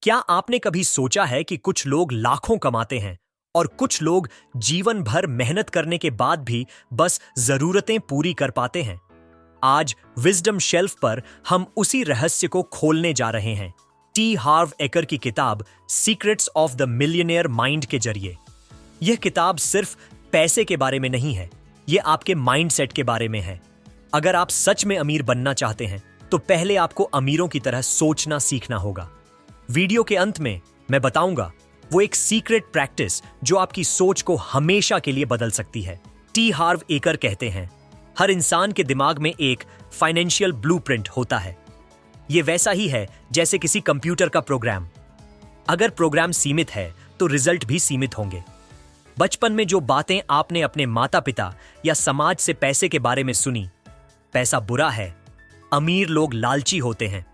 क्या आपने कभी सोचा है कि कुछ लोग लाखों कमाते हैं और कुछ लोग जीवन भर मेहनत करने के बाद भी बस जरूरतें पूरी कर पाते हैं? आज विजडम शेल्फ पर हम उसी रहस्य को खोलने जा रहे हैं, टी हार्व एकर की किताब secrets of the millionaire mind के जरिए। यह किताब सिर्फ पैसे के बारे में नहीं है, यह आपके माइंडसेट के बारे में है। अगर आप सच में अमीर बनना चाहते हैं तो पहले आपको अमीरों की तरह सोचना सीखना होगा। वीडियो के अंत में मैं बताऊंगा वो एक सीक्रेट प्रैक्टिस जो आपकी सोच को हमेशा के लिए बदल सकती है। टी हार्व एकर कहते हैं, हर इंसान के दिमाग में एक फाइनेंशियल ब्लूप्रिंट होता है। यह वैसा ही है जैसे किसी कंप्यूटर का प्रोग्राम। अगर प्रोग्राम सीमित है तो रिजल्ट भी सीमित होंगे। बचपन में जो बातें आपने अपने माता पिता या समाज से पैसे के बारे में सुनी, पैसा बुरा है, अमीर लोग लालची होते हैं,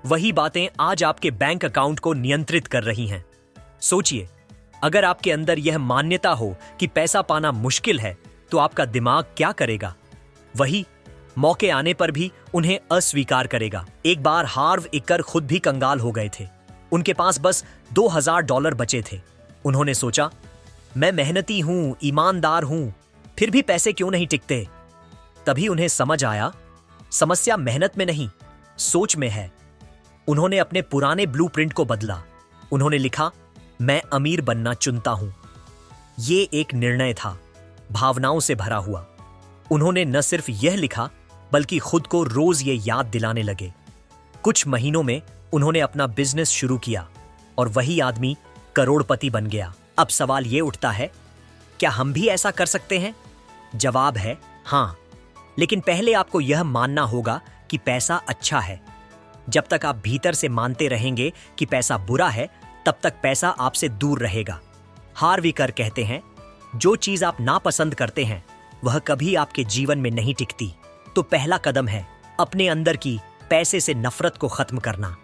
वही बातें आज आपके बैंक अकाउंट को नियंत्रित कर रही हैं। सोचिए, अगर आपके अंदर यह मान्यता हो कि पैसा पाना मुश्किल है तो आपका दिमाग क्या करेगा? वही मौके आने पर भी उन्हें अस्वीकार करेगा। एक बार हार्व एकर खुद भी कंगाल हो गए थे। उनके पास बस $2000 बचे थे। उन्होंने सोचा, मैं मेहनती हूं, ईमानदार हूं, फिर भी पैसे क्यों नहीं टिकते? तभी उन्हें समझ आया, समस्या मेहनत में नहीं, सोच में है। उन्होंने अपने पुराने ब्लूप्रिंट को बदला। उन्होंने लिखा, मैं अमीर बनना चुनता हूं। ये एक निर्णय था, भावनाओं से भरा हुआ। उन्होंने न सिर्फ यह लिखा बल्कि खुद को रोज ये याद दिलाने लगे। कुछ महीनों में उन्होंने अपना बिजनेस शुरू किया और वही आदमी करोड़पति बन गया। अब सवाल ये उठता है, क्या हम भी ऐसा कर सकते हैं? जवाब है हां, लेकिन पहले आपको यह मानना होगा कि पैसा अच्छा है। जब तक आप भीतर से मानते रहेंगे कि पैसा बुरा है, तब तक पैसा आपसे दूर रहेगा। हार्व एकर कहते हैं, जो चीज आप नापसंद करते हैं वह कभी आपके जीवन में नहीं टिकती। तो पहला कदम है अपने अंदर की पैसे से नफरत को खत्म करना।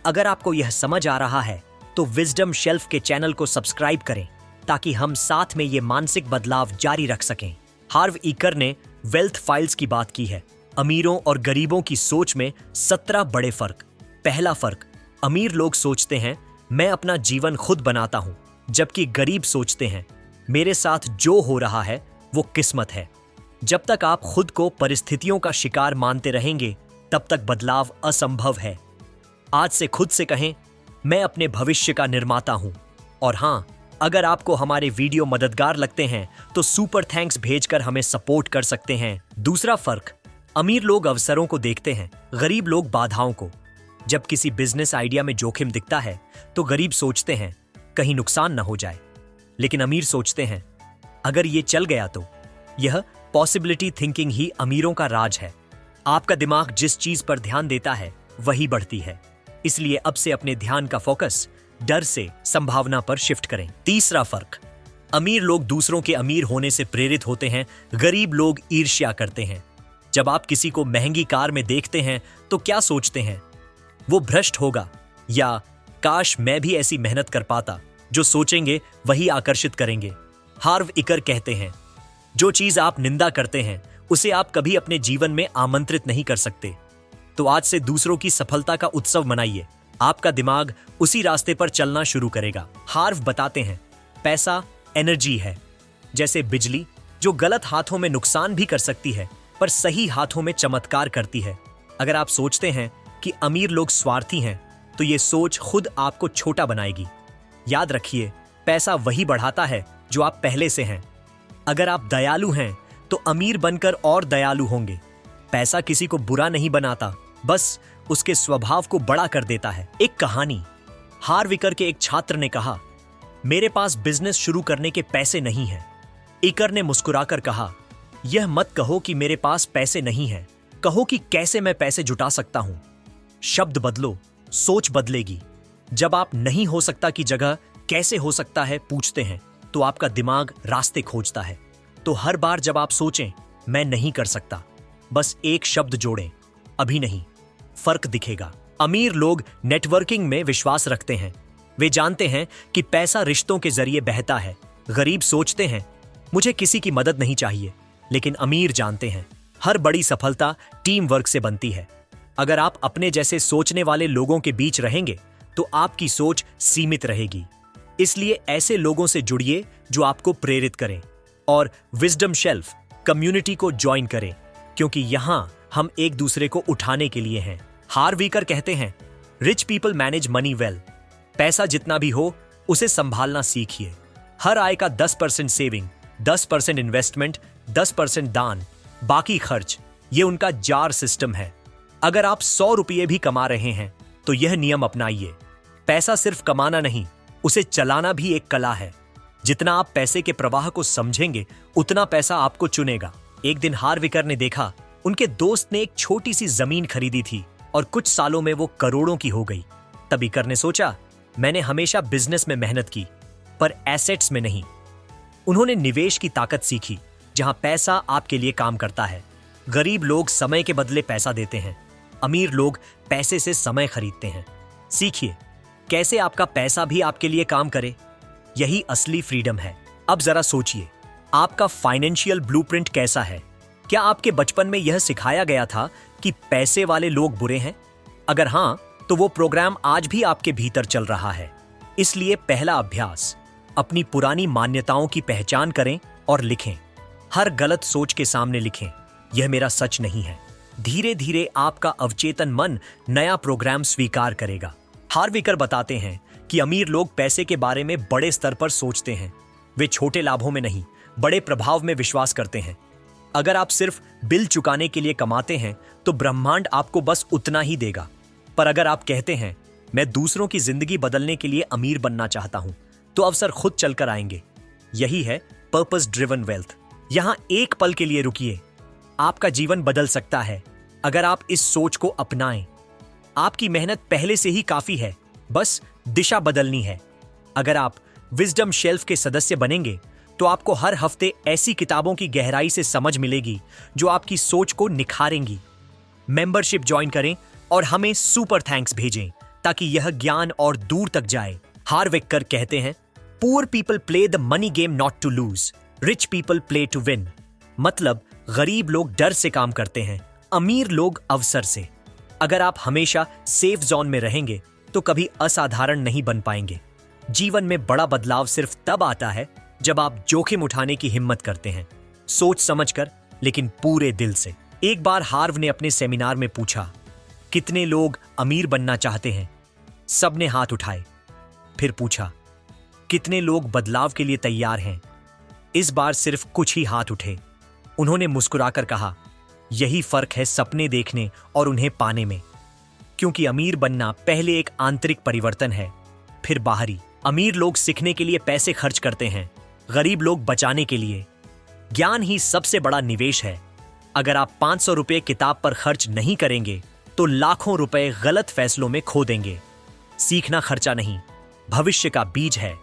अगर आपको यह समझ आ रहा है तो विजडम शेल्फ के चैनल को सब्सक्राइब करें ताकि हम साथ में ये मानसिक बदलाव जारी रख सकें। हार्व एकर ने वेल्थ फाइल्स की बात की है। अमीरों और गरीबों की सोच में 17 बड़े फर्क। पहला फर्क, अमीर लोग सोचते हैं मैं अपना जीवन खुद बनाता हूं, जबकि गरीब सोचते हैं मेरे साथ जो हो रहा है वो किस्मत है। जब तक आप खुद को परिस्थितियों का शिकार मानते रहेंगे तब तक बदलाव असंभव है। आज से खुद से कहें, मैं अपने भविष्य का निर्माता हूं। और हां, अगर आपको हमारे वीडियो मददगार लगते हैं तो सुपर थैंक्स भेजकर हमें सपोर्ट कर सकते हैं। दूसरा फर्क, अमीर लोग अवसरों को देखते हैं, गरीब लोग बाधाओं को। जब किसी बिजनेस आइडिया में जोखिम दिखता है तो गरीब सोचते हैं कहीं नुकसान न हो जाए, लेकिन अमीर सोचते हैं अगर ये चल गया तो। यह पॉसिबिलिटी थिंकिंग ही अमीरों का राज है। आपका दिमाग जिस चीज पर ध्यान देता है वही बढ़ती है। इसलिए अब से अपने ध्यान का फोकस डर से संभावना पर शिफ्ट करें। तीसरा फर्क, अमीर लोग दूसरों के अमीर होने से प्रेरित होते हैं, गरीब लोग ईर्ष्या करते हैं। जब आप किसी को महंगी कार में देखते हैं तो क्या सोचते हैं? वो भ्रष्ट होगा या काश मैं भी ऐसी मेहनत कर पाता। जो सोचेंगे वही आकर्षित करेंगे। हार्व एकर कहते हैं, जो चीज आप निंदा करते हैं उसे आप कभी अपने जीवन में आमंत्रित नहीं कर सकते। तो आज से दूसरों की सफलता का उत्सव मनाइए। आपका दिमाग उसी रास्ते पर चलना शुरू करेगा। हार्व बताते हैं, पैसा एनर्जी है, जैसे बिजली जो गलत हाथों में नुकसान भी कर सकती है पर सही हाथों में चमत्कार करती है। अगर आप सोचते हैं कि अमीर लोग स्वार्थी हैं तो ये सोच खुद आपको छोटा बनाएगी। याद रखिए, पैसा वही बढ़ाता है जो आप पहले से हैं। अगर आप दयालु हैं तो अमीर बनकर और दयालु होंगे। पैसा किसी को बुरा नहीं बनाता, बस उसके स्वभाव को बड़ा कर देता है। एक कहानी, हार्व एकर के एक छात्र ने कहा, मेरे पास बिजनेस शुरू करने के पैसे नहीं हैं। एकर ने मुस्कुराकर कहा, यह मत कहो कि मेरे पास पैसे नहीं हैं, कहो कि कैसे मैं पैसे जुटा सकता हूं। शब्द बदलो, सोच बदलेगी। जब आप नहीं हो सकता की जगह कैसे हो सकता है पूछते हैं तो आपका दिमाग रास्ते खोजता है। तो हर बार जब आप सोचें मैं नहीं कर सकता, बस एक शब्द जोड़ें, अभी नहीं। फर्क दिखेगा। अमीर लोग नेटवर्किंग में विश्वास रखते हैं। वे जानते हैं कि पैसा रिश्तों के जरिए बहता है। गरीब सोचते हैं मुझे किसी की मदद नहीं चाहिए, लेकिन अमीर जानते हैं हर बड़ी सफलता टीम वर्क से बनती है। अगर आप अपने जैसे सोचने वाले लोगों के बीच रहेंगे तो आपकी सोच सीमित रहेगी। इसलिए ऐसे लोगों से जुड़िए जो आपको प्रेरित करें और विजडम शेल्फ कम्युनिटी को ज्वाइन करें, क्योंकि यहां हम एक दूसरे को उठाने के लिए हैं। हार्व वीकर कहते हैं, rich people manage money well. पैसा जितना भी हो उसे संभालना सीखिए। हर आय का 10% सेविंग, 10% इन्वेस्टमेंट, 10% दान, बाकी खर्च, ये उनका जार सिस्टम है। अगर आप 100 रुपये भी कमा रहे हैं तो यह नियम अपनाइए। पैसा सिर्फ कमाना नहीं, उसे चलाना भी एक कला है। जितना आप पैसे के प्रवाह को समझेंगे उतना पैसा आपको चुनेगा। एक दिन हार्व वीकर ने देखा, उनके दोस्त ने एक छोटी सी जमीन खरीदी थी और कुछ सालों में वो करोड़ों की हो गई। तब वीकर ने सोचा, मैंने हमेशा बिजनेस में मेहनत की पर एसेट्स में नहीं। उन्होंने निवेश की ताकत सीखी, जहां पैसा आपके लिए काम करता है। गरीब लोग समय के बदले पैसा देते हैं, अमीर लोग पैसे से समय खरीदते हैं। सीखिए कैसे आपका पैसा भी आपके लिए काम करे। यही असली फ्रीडम है। अब जरा सोचिए, आपका फाइनेंशियल ब्लूप्रिंट कैसा है? क्या आपके बचपन में यह सिखाया गया था कि पैसे वाले लोग बुरे हैं? अगर हां, तो वो प्रोग्राम आज भी आपके भीतर चल रहा है। इसलिए पहला अभ्यास, अपनी पुरानी मान्यताओं की पहचान करें और लिखें। हर गलत सोच के सामने लिखें, यह मेरा सच नहीं है। धीरे धीरे आपका अवचेतन मन नया प्रोग्राम स्वीकार करेगा। हार्व वीकर बताते हैं कि अमीर लोग पैसे के बारे में बड़े स्तर पर सोचते हैं। वे छोटे लाभों में नहीं, बड़े प्रभाव में विश्वास करते हैं। अगर आप सिर्फ बिल चुकाने के लिए कमाते हैं तो ब्रह्मांड आपको बस उतना ही देगा। पर अगर आप कहते हैं, मैं दूसरों की जिंदगी बदलने के लिए अमीर बनना चाहता हूं, तो अवसर खुद चलकर आएंगे। यही है पर्पस ड्रिवन वेल्थ। यहां एक पल के लिए रुकिए, आपका जीवन बदल सकता है अगर आप इस सोच को अपनाएं। आपकी मेहनत पहले से ही काफी है, बस दिशा बदलनी है। अगर आप विजडम शेल्फ के सदस्य बनेंगे तो आपको हर हफ्ते ऐसी किताबों की गहराई से समझ मिलेगी जो आपकी सोच को निखारेंगी। मेंबरशिप ज्वाइन करें और हमें सुपर थैंक्स भेजें ताकि यह ज्ञान और दूर तक जाए। हार्व वीकर कहते हैं, poor people play the money game not to lose, rich people play to win. मतलब गरीब लोग डर से काम करते हैं, अमीर लोग अवसर से। अगर आप हमेशा सेफ जोन में रहेंगे तो कभी असाधारण नहीं बन पाएंगे। जीवन में बड़ा बदलाव सिर्फ तब आता है जब आप जोखिम उठाने की हिम्मत करते हैं, सोच समझकर लेकिन पूरे दिल से। एक बार हार्व ने अपने सेमिनार में पूछा, कितने लोग अमीर बनना चाहते हैं? सबने हाथ उठाए। फिर पूछा, कितने लोग बदलाव के लिए तैयार हैं? इस बार सिर्फ कुछ ही हाथ उठे। उन्होंने मुस्कुराकर कहा, यही फर्क है सपने देखने और उन्हें पाने में। क्योंकि अमीर बनना पहले एक आंतरिक परिवर्तन है, फिर बाहरी। अमीर लोग सीखने के लिए पैसे खर्च करते हैं, गरीब लोग बचाने के लिए। ज्ञान ही सबसे बड़ा निवेश है। अगर आप 500 रुपये किताब पर खर्च नहीं करेंगे तो लाखों रुपए गलत फैसलों में खो देंगे। सीखना खर्चा नहीं, भविष्य का बीज है।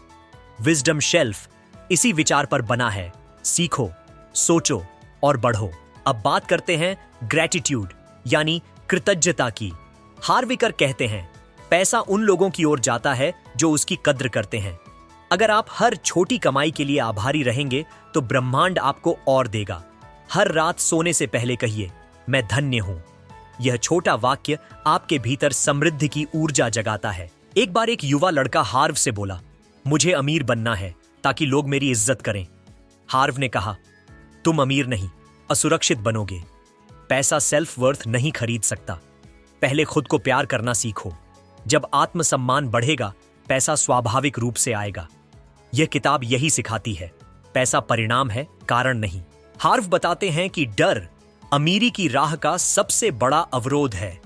विजडम शेल्फ इसी विचार पर बना है, सीखो, सोचो और बढ़ो। अब बात करते हैं ग्रैटिट्यूड यानी कृतज्ञता की। हार्व वीकर कहते हैं, पैसा उन लोगों की ओर जाता है जो उसकी कद्र करते हैं। अगर आप हर छोटी कमाई के लिए आभारी रहेंगे तो ब्रह्मांड आपको और देगा। हर रात सोने से पहले कहिए, मैं धन्य हूं। यह छोटा वाक्य आपके भीतर समृद्धि की ऊर्जा जगाता है। एक बार एक युवा लड़का हार्व से बोला, मुझे अमीर बनना है ताकि लोग मेरी इज्जत करें। हार्व ने कहा, तुम अमीर नहीं, असुरक्षित बनोगे। पैसा सेल्फ वर्थ नहीं खरीद सकता। पहले खुद को प्यार करना सीखो। जब आत्मसम्मान बढ़ेगा, पैसा स्वाभाविक रूप से आएगा। यह किताब यही सिखाती है, पैसा परिणाम है, कारण नहीं। हार्व बताते हैं कि डर अमीरी की राह का सबसे बड़ा अवरोध है।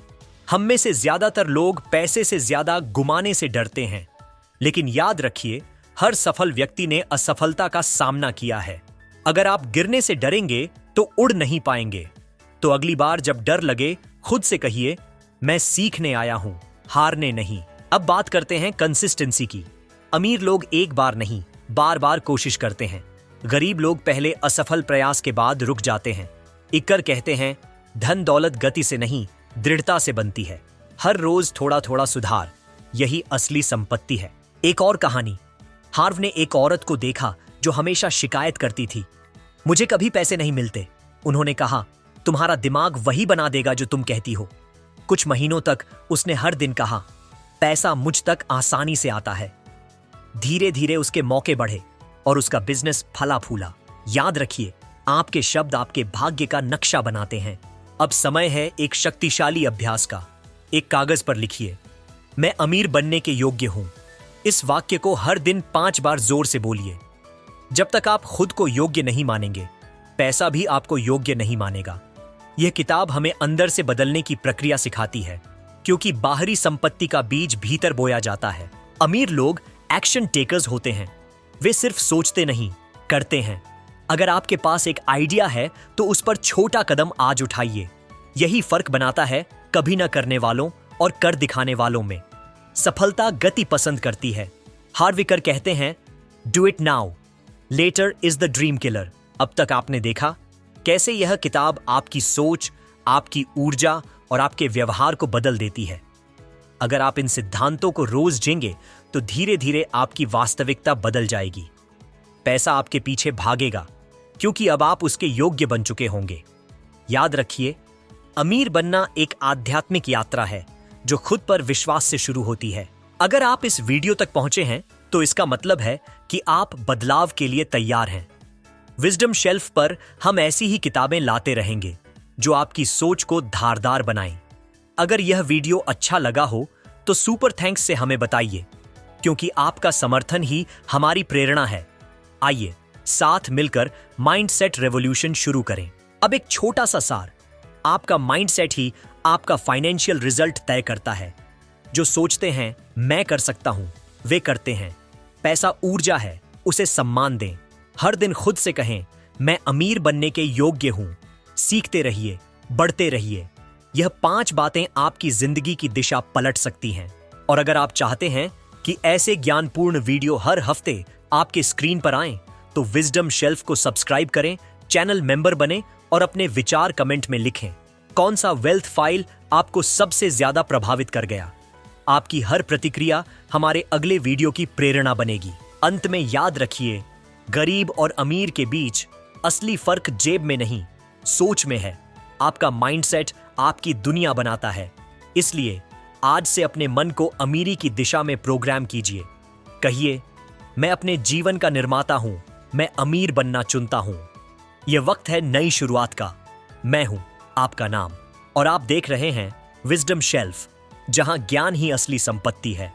हम में से ज्यादातर लोग पैसे से ज्यादा गुमाने से डरते हैं। लेकिन याद रखिए, हर सफल व्यक्ति ने असफलता का सामना किया है। अगर आप गिरने से डरेंगे तो उड़ नहीं पाएंगे। तो अगली बार जब डर लगे, खुद से कहिए, मैं सीखने आया हूं, हारने नहीं। अब बात करते हैं कंसिस्टेंसी की। अमीर लोग एक बार नहीं, बार बार कोशिश करते हैं। गरीब लोग पहले असफल प्रयास के बाद रुक जाते हैं। इक्कर कहते हैं, धन दौलत गति से नहीं, दृढ़ता से बनती है। हर रोज थोड़ा थोड़ा सुधार, यही असली संपत्ति है। एक और कहानी। हार्व ने एक औरत को देखा जो हमेशा शिकायत करती थी, मुझे कभी पैसे नहीं मिलते। उन्होंने कहा, तुम्हारा दिमाग वही बना देगा जो तुम कहती हो। कुछ महीनों तक उसने हर दिन कहा, पैसा मुझ तक आसानी से आता है। धीरे धीरे उसके मौके बढ़े और उसका बिजनेस फला फूला। याद रखिए, आपके शब्द आपके भाग्य का नक्शा बनाते हैं। अब समय है एक शक्तिशाली अभ्यास का। एक कागज पर लिखिए, मैं अमीर बनने के योग्य हूं। इस वाक्य को हर दिन 5 बार जोर से बोलिए। जब तक आप खुद को योग्य नहीं मानेंगे, पैसा भी आपको योग्य नहीं मानेगा। यह किताब हमें अंदर से बदलने की प्रक्रिया सिखाती है, क्योंकि बाहरी संपत्ति का बीज भीतर बोया जाता है। अमीर लोग एक्शन टेकर्स होते हैं। वे सिर्फ सोचते नहीं, करते हैं। अगर आपके पास एक आइडिया है तो उस पर छोटा कदम आज उठाइए। यही फर्क बनाता है कभी न करने वालों और कर दिखाने वालों में। सफलता गति पसंद करती है। हार्विकर कहते हैं, do it now, later is the dream killer. अब तक आपने देखा कैसे यह किताब आपकी सोच, आपकी ऊर्जा और आपके व्यवहार को बदल देती है। अगर आप इन सिद्धांतों को रोज जिएंगे तो धीरे धीरे आपकी वास्तविकता बदल जाएगी। पैसा आपके पीछे भागेगा, क्योंकि अब आप उसके योग्य बन चुके होंगे। याद रखिए, अमीर बनना एक आध्यात्मिक यात्रा है जो खुद पर विश्वास से शुरू होती है। अगर आप इस वीडियो तक पहुंचे हैं तो इसका मतलब है कि आप बदलाव के लिए तैयार हैं। विजडम शेल्फ पर हम ऐसी ही किताबें लाते रहेंगे जो आपकी सोच को धारदार बनाएं। अगर यह वीडियो अच्छा लगा हो तो सुपर थैंक्स से हमें बताइए, क्योंकि आपका समर्थन ही हमारी प्रेरणा है। आइए साथ मिलकर माइंडसेट रेवोल्यूशन शुरू करें। अब एक छोटा सा सार, आपका माइंडसेट ही आपका फाइनेंशियल रिजल्ट तय करता है। जो सोचते हैं मैं कर सकता हूं, वे करते हैं। पैसा ऊर्जा है, उसे सम्मान दें। हर दिन खुद से कहें, मैं अमीर बनने के योग्य हूं। सीखते रहिए, बढ़ते रहिए। यह 5 बातें आपकी जिंदगी की दिशा पलट सकती हैं। और अगर आप चाहते हैं कि ऐसे ज्ञानपूर्ण वीडियो हर हफ्ते आपके स्क्रीन पर आएं, तो विजडम शेल्फ को सब्सक्राइब करें, चैनल मेंबर बने और अपने विचार कमेंट में लिखें। कौन सा वेल्थ फाइल आपको सबसे ज्यादा प्रभावित कर गया? आपकी हर प्रतिक्रिया हमारे अगले वीडियो की प्रेरणा बनेगी। अंत में याद रखिए, गरीब और अमीर के बीच असली फर्क जेब में नहीं, सोच में है। आपका माइंडसेट आपकी दुनिया बनाता है। इसलिए आज से अपने मन को अमीरी की दिशा में प्रोग्राम कीजिए। कहिए, मैं अपने जीवन का निर्माता हूं, मैं अमीर बनना चुनता हूं। यह वक्त है नई शुरुआत का। मैं हूं आपका नाम और आप देख रहे हैं विजडम शेल्फ, जहां ज्ञान ही असली संपत्ति है।